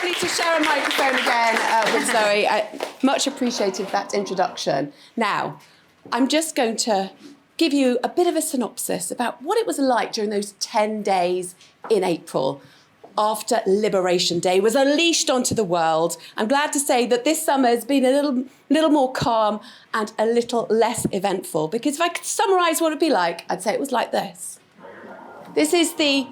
lovely to share a microphone again with Zoe. I much appreciated that introduction. Now, I'm just going to give you a bit of a synopsis about what it was like during those 10 days in April after Liberation Day was unleashed onto the world. I'm glad to say that this summer has been a little more calm and a little less eventful, because if I could summarise what it'd be like, I'd say it was like this. This is the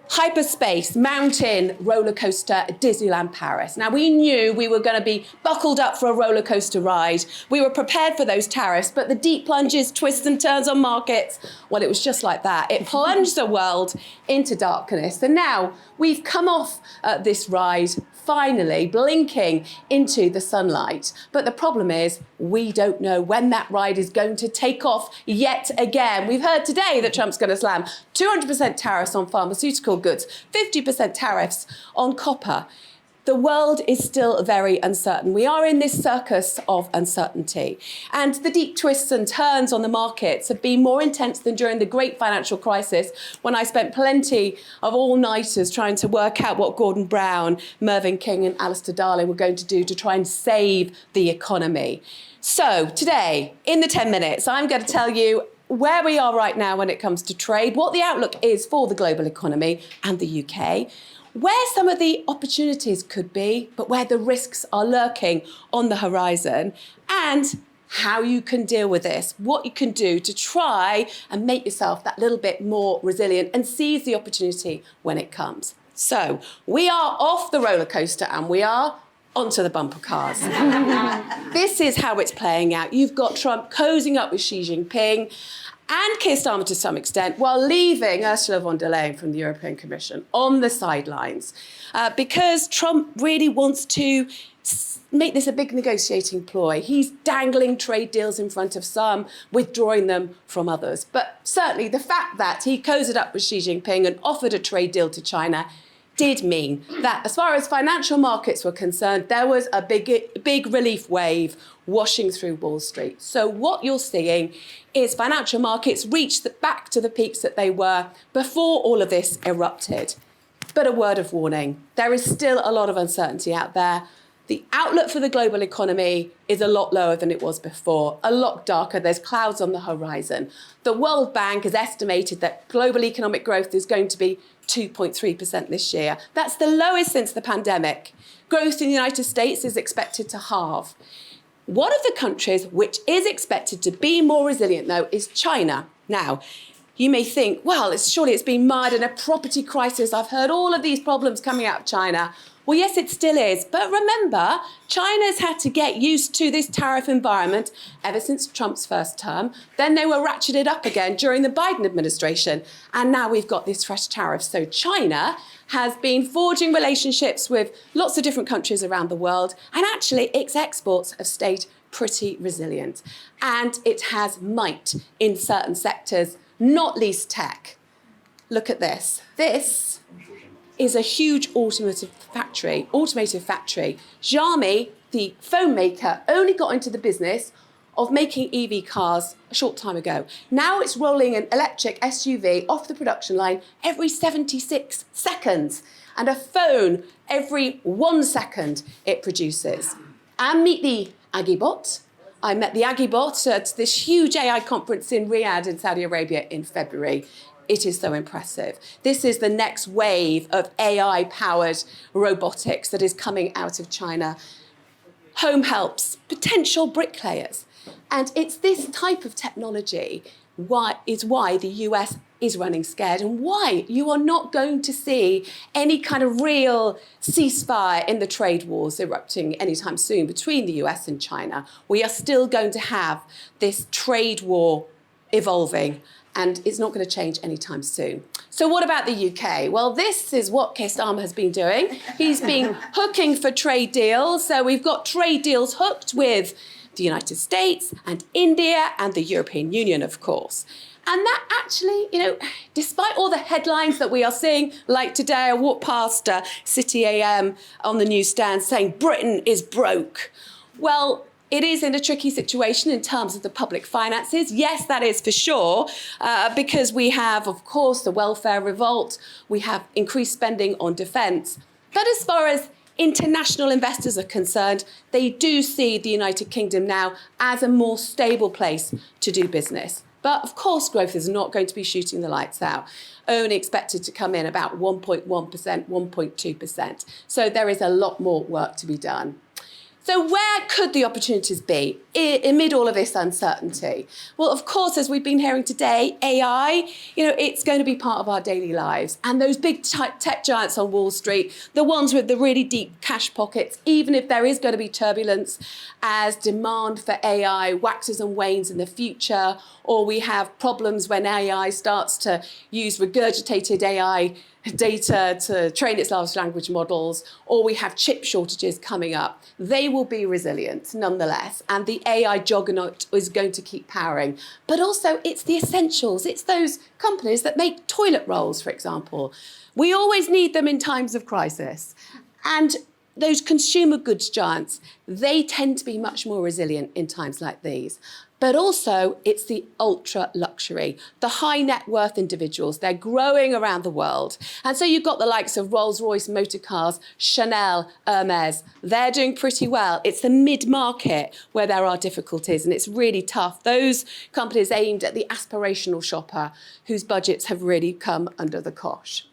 hyperspace mountain roller coaster at Disneyland Paris. Now, we knew we were going to be buckled up for a roller coaster ride. We were prepared for those tariffs, but the deep plunges, twists and turns on markets, well, it was just like that. It plunged the world into darkness. And now we've come off this ride, finally blinking into the sunlight. But the problem is we don't know when that ride is going to take off yet again. We've heard today that Trump's going to slam 200% tariffs on pharmaceutical goods, 50% tariffs on copper. The world is still very uncertain. We are in this circus of uncertainty. And the deep twists and turns on the markets have been more intense than during the great financial crisis, when I spent plenty of all-nighters trying to work out what Gordon Brown, Mervyn King and Alistair Darling were going to do to try and save the economy. So today, in the 10 minutes, I'm going to tell you where we are right now when it comes to trade, what the outlook is for the global economy and the UK, where some of the opportunities could be, but where the risks are lurking on the horizon, and how you can deal with this, what you can do to try and make yourself that little bit more resilient and seize the opportunity when it comes. So we are off the roller coaster and we are onto the bumper cars. This is how it's playing out. You've got Trump cozying up with Xi Jinping and Keir Starmer to some extent, while leaving Ursula von der Leyen from the European Commission on the sidelines, because Trump really wants to make this a big negotiating ploy. He's dangling trade deals in front of some, withdrawing them from others. But certainly the fact that he cozied up with Xi Jinping and offered a trade deal to China did mean that, as far as financial markets were concerned, there was a big relief wave washing through Wall Street. So what you're seeing is financial markets reach back to the peaks that they were before all of this erupted. But a word of warning, there is still a lot of uncertainty out there. The outlook for the global economy is a lot lower than it was before, a lot darker. There's clouds on the horizon. The World Bank has estimated that global economic growth is going to be 2.3% this year. That's the lowest since the pandemic. Growth in the United States is expected to halve. One of the countries which is expected to be more resilient, though, is China. Now, you may think, well, surely it's been mired in a property crisis. I've heard all of these problems coming out of China. Well, yes, it still is. But remember, China's had to get used to this tariff environment ever since Trump's first term. Then they were ratcheted up again during the Biden administration. And now we've got this fresh tariff. So China has been forging relationships with lots of different countries around the world. And actually, its exports have stayed pretty resilient. And it has might in certain sectors, not least tech. Look at this. This is a huge automotive factory. Xiaomi, the phone maker, only got into the business of making EV cars a short time ago. Now it's rolling an electric SUV off the production line every 76 seconds, and a phone every 1 second it produces. And meet the Agibot. I met the Agibot at this huge AI conference in Riyadh in Saudi Arabia in February. It is so impressive. This is the next wave of AI-powered robotics that is coming out of China. Home helps, potential bricklayers. And it's this type of technology is why the US is running scared, and why you are not going to see any kind of real ceasefire in the trade wars erupting anytime soon between the US and China. We are still going to have this trade war evolving, and it's not going to change anytime soon. So what about the UK? Well, this is what Keir Starmer has been doing. He's been hooking for trade deals. So we've got trade deals hooked with the United States and India and the European Union, of course. And that actually, despite all the headlines that we are seeing, like today I walked past City AM on the newsstand saying Britain is broke. Well, it is in a tricky situation in terms of the public finances. Yes, that is for sure, because we have, of course, the welfare revolt. We have increased spending on defence. But as far as international investors are concerned, they do see the United Kingdom now as a more stable place to do business. But of course, growth is not going to be shooting the lights out. Only expected to come in about 1.1%, 1.2%. So there is a lot more work to be done. So where could the opportunities be amid all of this uncertainty? Well, of course, as we've been hearing today, AI, it's going to be part of our daily lives. And those big tech giants on Wall Street, the ones with the really deep cash pockets, even if there is going to be turbulence as demand for AI waxes and wanes in the future, or we have problems when AI starts to use regurgitated AI data to train its large language models, or we have chip shortages coming up, they will be resilient nonetheless. And the AI juggernaut is going to keep powering. But also it's the essentials. It's those companies that make toilet rolls, for example. We always need them in times of crisis. And those consumer goods giants, they tend to be much more resilient in times like these. But also, it's the ultra luxury, the high net worth individuals. They're growing around the world. And so you've got the likes of Rolls-Royce motor cars, Chanel, Hermes. They're doing pretty well. It's the mid-market where there are difficulties, and it's really tough. Those companies aimed at the aspirational shopper whose budgets have really come under the cosh.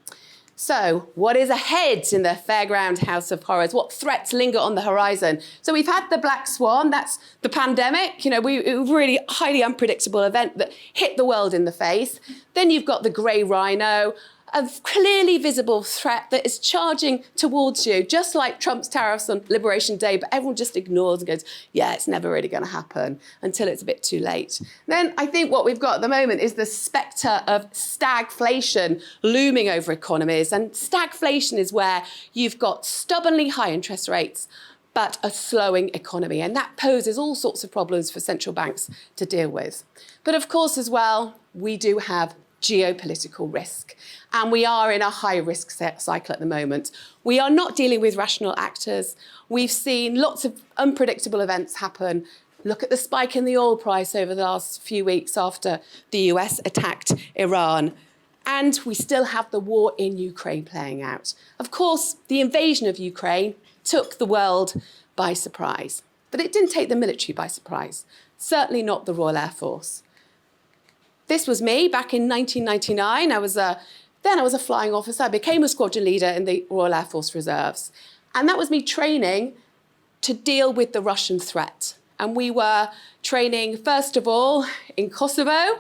So what is ahead in the fairground house of horrors? What threats linger on the horizon? So we've had the black swan, that's the pandemic, it was a really highly unpredictable event that hit the world in the face. Then you've got the grey rhino, a clearly visible threat that is charging towards you, just like Trump's tariffs on Liberation Day, but everyone just ignores and goes, yeah, it's never really going to happen until it's a bit too late. Then I think what we've got at the moment is the spectre of stagflation looming over economies. And stagflation is where you've got stubbornly high interest rates, but a slowing economy. And that poses all sorts of problems for central banks to deal with. But of course, as well, we do have geopolitical risk. And we are in a high risk cycle at the moment. We are not dealing with rational actors. We've seen lots of unpredictable events happen. Look at the spike in the oil price over the last few weeks after the US attacked Iran. And we still have the war in Ukraine playing out. Of course, the invasion of Ukraine took the world by surprise. But it didn't take the military by surprise. Certainly not the Royal Air Force. This was me back in 1999. I was a flying officer. I became a squadron leader in the Royal Air Force Reserves. And that was me training to deal with the Russian threat. And we were training, first of all, in Kosovo,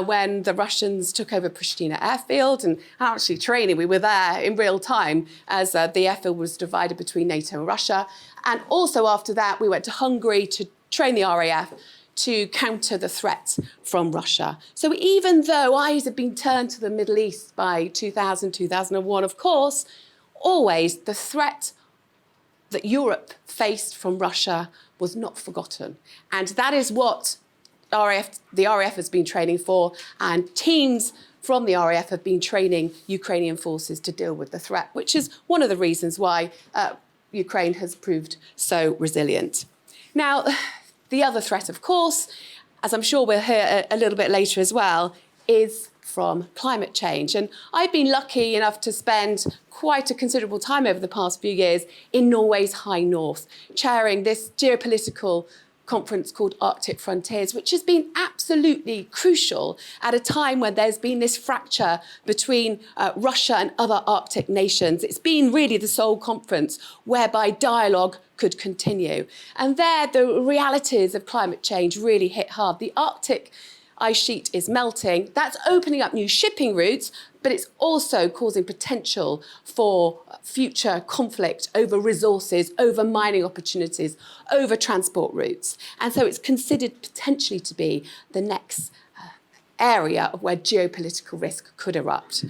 when the Russians took over Pristina airfield. And actually training, we were there in real time as the airfield was divided between NATO and Russia. And also after that, we went to Hungary to train the RAF to counter the threat from Russia. So even though eyes had been turned to the Middle East by 2000, 2001, of course, always the threat that Europe faced from Russia was not forgotten. And that is what the RAF has been training for, and teams from the RAF have been training Ukrainian forces to deal with the threat, which is one of the reasons why Ukraine has proved so resilient. Now, the other threat, of course, as I'm sure we'll hear a little bit later as well, is from climate change. And I've been lucky enough to spend quite a considerable time over the past few years in Norway's high north, chairing this geopolitical conference called Arctic Frontiers, which has been absolutely crucial at a time when there's been this fracture between Russia and other Arctic nations. It's been really the sole conference whereby dialogue could continue. And there, the realities of climate change really hit hard. The Arctic ice sheet is melting. That's opening up new shipping routes, but it's also causing potential for future conflict over resources, over mining opportunities, over transport routes. And so it's considered potentially to be the next area where geopolitical risk could erupt.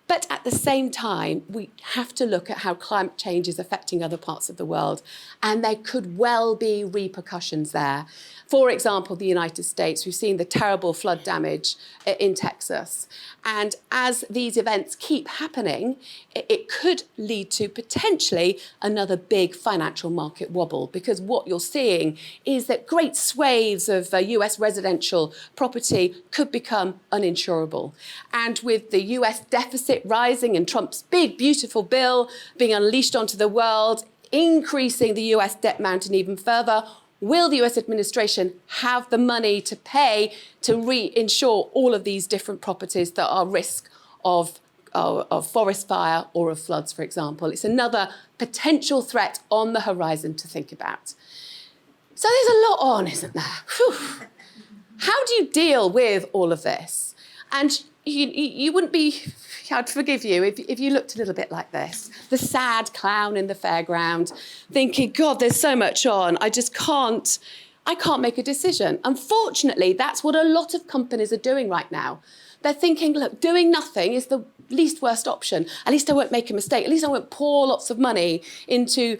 But at the same time, we have to look at how climate change is affecting other parts of the world, and there could well be repercussions there. For example, the United States, we've seen the terrible flood damage in Texas. And as these events keep happening, it could lead to potentially another big financial market wobble, because what you're seeing is that great swathes of US residential property could become uninsurable. And with the US deficit Brexit rising and Trump's big, beautiful bill being unleashed onto the world, increasing the US debt mountain even further. Will the US administration have the money to pay to reinsure all of these different properties that are risk of forest fire or of floods, for example? It's another potential threat on the horizon to think about. So there's a lot on, isn't there? Whew. How do you deal with all of this? And you wouldn't be, I'd forgive you if you looked a little bit like this. The sad clown in the fairground, thinking, God, there's so much on, I can't make a decision. Unfortunately, that's what a lot of companies are doing right now. They're thinking, look, doing nothing is the least worst option. At least I won't make a mistake. At least I won't pour lots of money into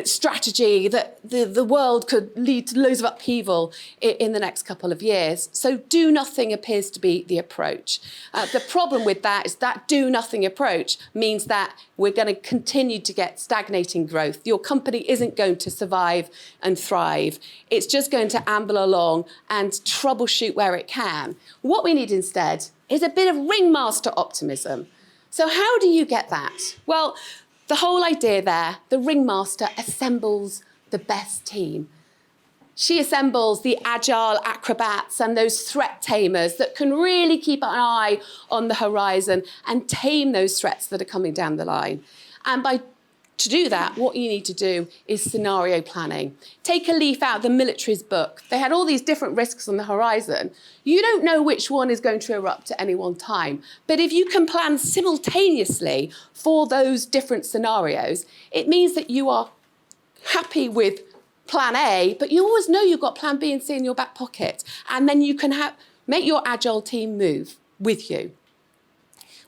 strategy that the world could lead to loads of upheaval in the next couple of years. So do nothing appears to be the approach. The problem with that is that do nothing approach means that we're going to continue to get stagnating growth. Your company isn't going to survive and thrive. It's just going to amble along and troubleshoot where it can. What we need instead is a bit of ringmaster optimism. So how do you get that? Well, the whole idea there, the ringmaster assembles the best team. She assembles the agile acrobats and those threat tamers that can really keep an eye on the horizon and tame those threats that are coming down the line. And to do that, what you need to do is scenario planning. Take a leaf out of the military's book. They had all these different risks on the horizon. You don't know which one is going to erupt at any one time. But if you can plan simultaneously for those different scenarios, it means that you are happy with plan A, but you always know you've got plan B and C in your back pocket. And then you can make your agile team move with you.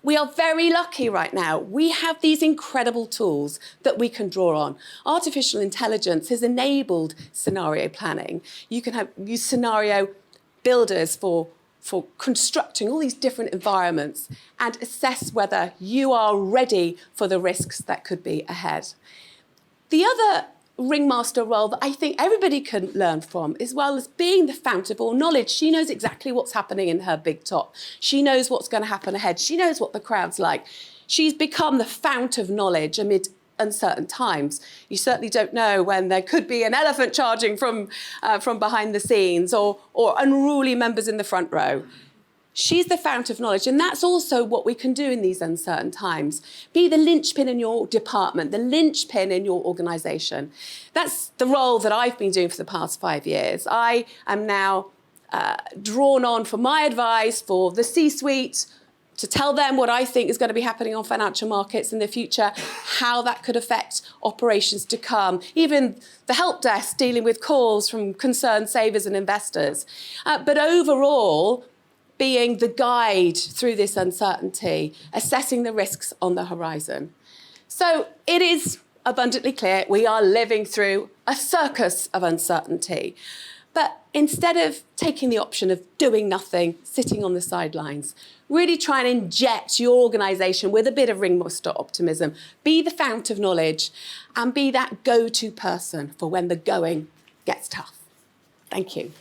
We are very lucky right now. We have these incredible tools that we can draw on. Artificial intelligence has enabled scenario planning. You can use scenario builders for constructing all these different environments and assess whether you are ready for the risks that could be ahead. The other ringmaster role that I think everybody can learn from, as well as being the fount of all knowledge. She knows exactly what's happening in her big top. She knows what's going to happen ahead. She knows what the crowd's like. She's become the fount of knowledge amid uncertain times. You certainly don't know when there could be an elephant charging from behind the scenes or unruly members in the front row. She's the fount of knowledge, and that's also what we can do in these uncertain times. Be the linchpin in your department, the linchpin in your organisation. That's the role that I've been doing for the past 5 years. I am now drawn on for my advice for the C-suite, to tell them what I think is going to be happening on financial markets in the future, how that could affect operations to come, even the help desk dealing with calls from concerned savers and investors. But overall, being the guide through this uncertainty, assessing the risks on the horizon. So it is abundantly clear we are living through a circus of uncertainty. But instead of taking the option of doing nothing, sitting on the sidelines, really try and inject your organisation with a bit of ringmaster optimism, be the fount of knowledge, and be that go-to person for when the going gets tough. Thank you.